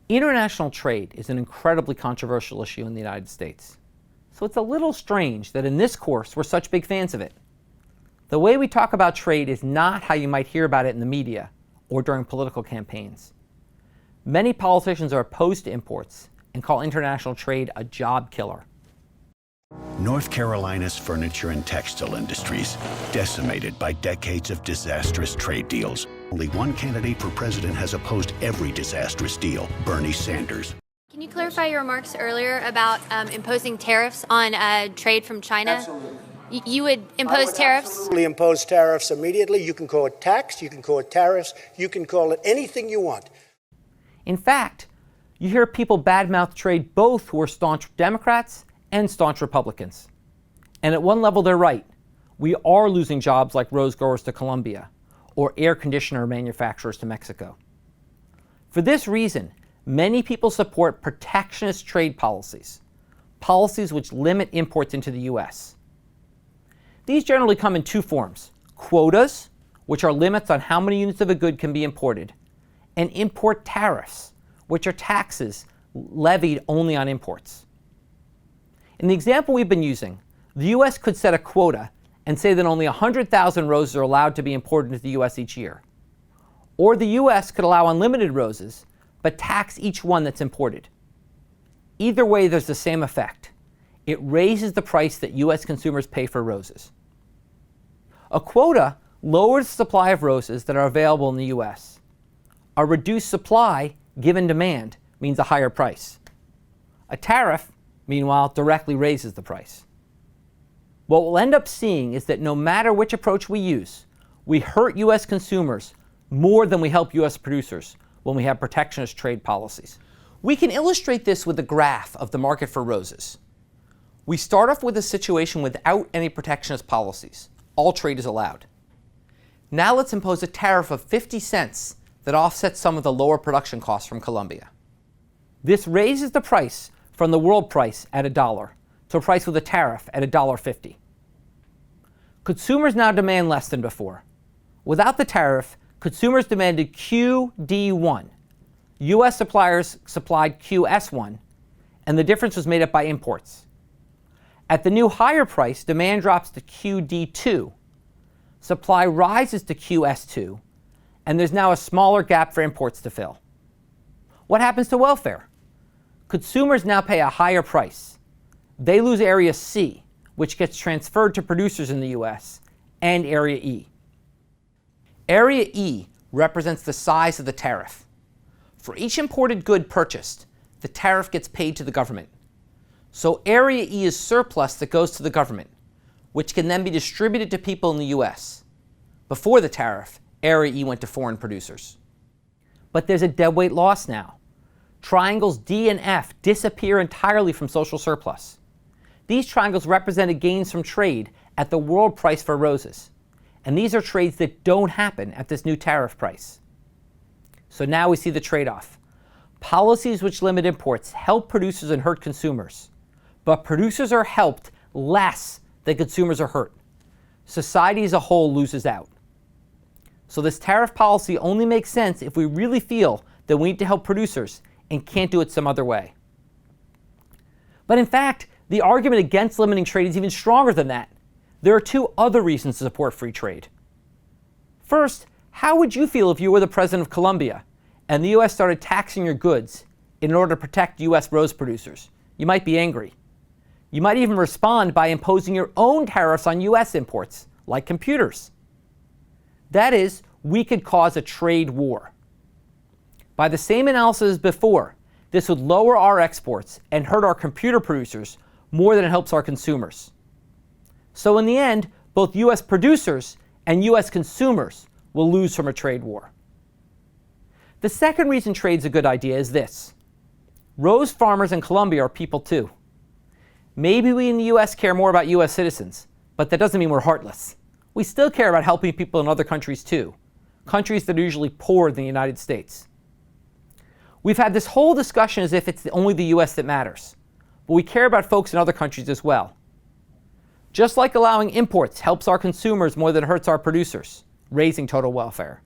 International trade is an incredibly controversial issue in the United States. So it's a little strange that in this course we're such big fans of it. The way we talk about trade is not how you might hear about it in the media or during political campaigns. Many politicians are opposed to imports and call international trade a job killer. North Carolina's furniture and textile industries, decimated by decades of disastrous trade deals. Only one candidate for president has opposed every disastrous deal, Bernie Sanders. Can you clarify your remarks earlier about imposing tariffs on trade from China? Absolutely. You would impose tariffs? Absolutely impose tariffs immediately. You can call it tax, you can call it tariffs, you can call it anything you want. In fact, you hear people badmouth trade both who are staunch Democrats and staunch Republicans. And at one level, they're right. We are losing jobs like rose growers to Colombia or air conditioner manufacturers to Mexico. For this reason, many people support protectionist trade policies, policies which limit imports into the U.S. These generally come in two forms: quotas, which are limits on how many units of a good can be imported, and import tariffs, which are taxes levied only on imports. In the example we've been using, the U.S. could set a quota and say that only 100,000 roses are allowed to be imported into the U.S. each year. Or the U.S. could allow unlimited roses, but tax each one that's imported. Either way, there's the same effect. It raises the price that U.S. consumers pay for roses. A quota lowers the supply of roses that are available in the U.S. A reduced supply, given demand, means a higher price. A tariff, meanwhile, directly raises the price. What we'll end up seeing is that no matter which approach we use, we hurt U.S. consumers more than we help U.S. producers when we have protectionist trade policies. We can illustrate this with a graph of the market for roses. We start off with a situation without any protectionist policies. All trade is allowed. Now let's impose a tariff of 50 cents that offsets some of the lower production costs from Colombia. This raises the price from the world price at $1 to a price with a tariff at $1.50. Consumers now demand less than before. Without the tariff, consumers demanded QD1. U.S. suppliers supplied QS1, and the difference was made up by imports. At the new higher price, demand drops to QD2. Supply rises to QS2, and there's now a smaller gap for imports to fill. What happens to welfare? Consumers now pay a higher price. They lose Area C, which gets transferred to producers in the U.S., and Area E. Area E represents the size of the tariff. For each imported good purchased, the tariff gets paid to the government. So Area E is surplus that goes to the government, which can then be distributed to people in the U.S. Before the tariff, Area E went to foreign producers. But there's a deadweight loss now. Triangles D and F disappear entirely from social surplus. These triangles represented gains from trade at the world price for roses. And these are trades that don't happen at this new tariff price. So now we see the trade-off. Policies which limit imports help producers and hurt consumers. But producers are helped less than consumers are hurt. Society as a whole loses out. So this tariff policy only makes sense if we really feel that we need to help producers and can't do it some other way. But in fact, the argument against limiting trade is even stronger than that. There are two other reasons to support free trade. First, how would you feel if you were the president of Colombia and the U.S. started taxing your goods in order to protect U.S. rose producers? You might be angry. You might even respond by imposing your own tariffs on U.S. imports, like computers. That is, we could cause a trade war. By the same analysis as before, this would lower our exports and hurt our computer producers more than it helps our consumers. So in the end, both U.S. producers and U.S. consumers will lose from a trade war. The second reason trade's a good idea is this. Rose farmers in Colombia are people too. Maybe we in the U.S. care more about U.S. citizens, but that doesn't mean we're heartless. We still care about helping people in other countries too, countries that are usually poorer than the United States. We've had this whole discussion as if it's only the U.S. that matters, but we care about folks in other countries as well. Just like allowing imports helps our consumers more than it hurts our producers, raising total welfare.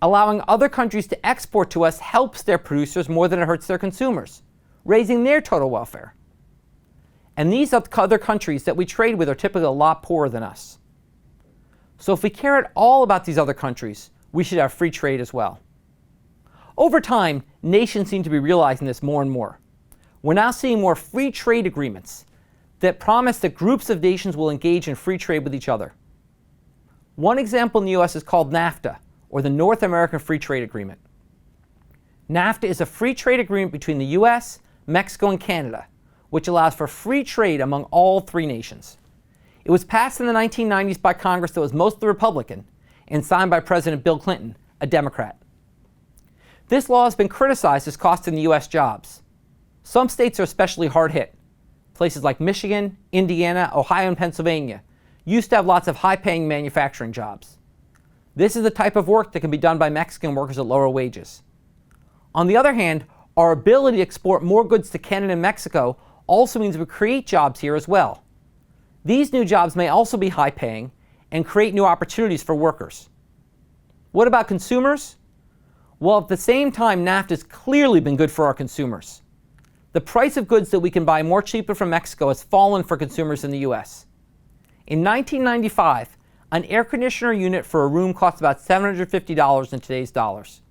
Allowing other countries to export to us helps their producers more than it hurts their consumers, raising their total welfare. And these other countries that we trade with are typically a lot poorer than us. So if we care at all about these other countries, we should have free trade as well. Over time, nations seem to be realizing this more and more. We're now seeing more free trade agreements that promise that groups of nations will engage in free trade with each other. One example in the US is called NAFTA, or the North American Free Trade Agreement. NAFTA is a free trade agreement between the US, Mexico, and Canada, which allows for free trade among all three nations. It was passed in the 1990s by Congress that was mostly Republican and signed by President Bill Clinton, a Democrat. This law has been criticized as costing the US jobs. Some states are especially hard hit. Places like Michigan, Indiana, Ohio, and Pennsylvania used to have lots of high-paying manufacturing jobs. This is the type of work that can be done by Mexican workers at lower wages. On the other hand, our ability to export more goods to Canada and Mexico also means we create jobs here as well. These new jobs may also be high-paying and create new opportunities for workers. What about consumers? Well, at the same time, NAFTA has clearly been good for our consumers. The price of goods that we can buy more cheaply from Mexico has fallen for consumers in the US. In 1995, an air conditioner unit for a room cost about $750 in today's dollars.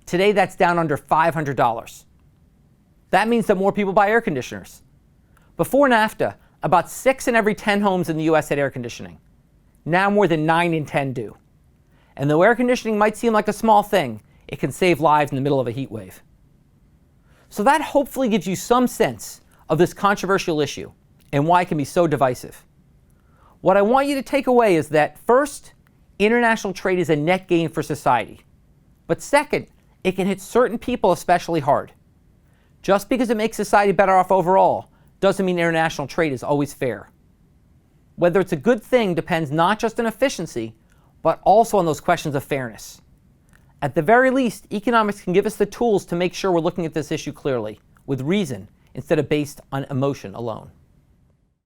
Today, that's down under $500. That means that more people buy air conditioners. Before NAFTA, about 6 in every 10 homes in the US had air conditioning. Now more than 9 in 10 do. And though air conditioning might seem like a small thing, it can save lives in the middle of a heat wave. So that hopefully gives you some sense of this controversial issue and why it can be so divisive. What I want you to take away is that, first, international trade is a net gain for society. But second, it can hit certain people especially hard. Just because it makes society better off overall doesn't mean international trade is always fair. Whether it's a good thing depends not just on efficiency, but also on those questions of fairness. At the very least, economics can give us the tools to make sure we're looking at this issue clearly, with reason, instead of based on emotion alone.